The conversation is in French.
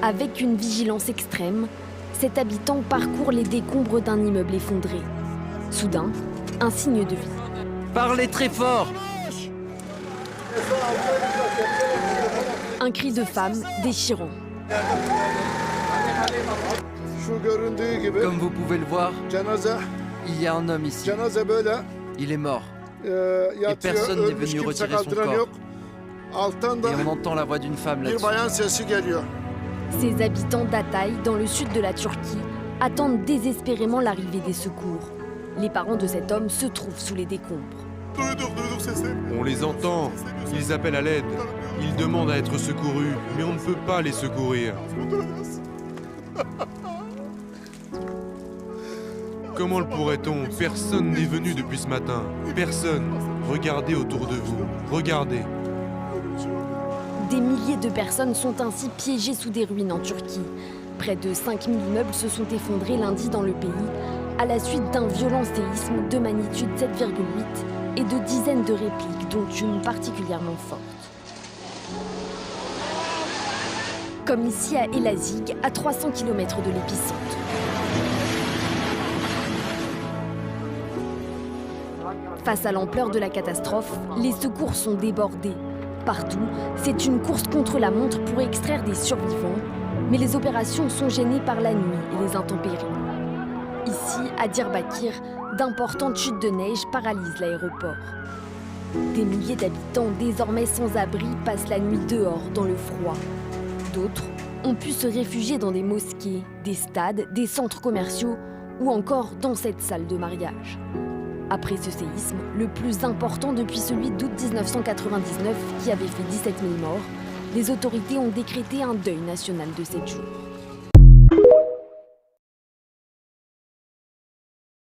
Avec une vigilance extrême, cet habitant parcourt les décombres d'un immeuble effondré. Soudain, un signe de vie. Parlez très fort! Un cri de femme déchirant. Comme vous pouvez le voir, il y a un homme ici. Il est mort. Et personne n'est venu retirer son corps. Et on entend la voix d'une femme là-dessus. Ces habitants d'Hatay, dans le sud de la Turquie, attendent désespérément l'arrivée des secours. Les parents de cet homme se trouvent sous les décombres. On les entend, ils appellent à l'aide. Ils demandent à être secourus, mais on ne peut pas les secourir. Comment le pourrait-on? Personne n'est venu depuis ce matin. Personne. Regardez autour de vous. Regardez. Des milliers de personnes sont ainsi piégées sous des ruines en Turquie. Près de 5000 immeubles se sont effondrés lundi dans le pays, à la suite d'un violent séisme de magnitude 7,8 et de dizaines de répliques, dont une particulièrement forte. Comme ici à Elazig, à 300 km de l'épicentre. Face à l'ampleur de la catastrophe, les secours sont débordés. Partout, c'est une course contre la montre pour extraire des survivants, mais les opérations sont gênées par la nuit et les intempéries. Ici, à Diyarbakir, d'importantes chutes de neige paralysent l'aéroport. Des milliers d'habitants désormais sans abri passent la nuit dehors dans le froid. D'autres ont pu se réfugier dans des mosquées, des stades, des centres commerciaux ou encore dans cette salle de mariage. Après ce séisme, le plus important depuis celui d'août 1999 qui avait fait 17 000 morts, les autorités ont décrété un deuil national de 7 jours.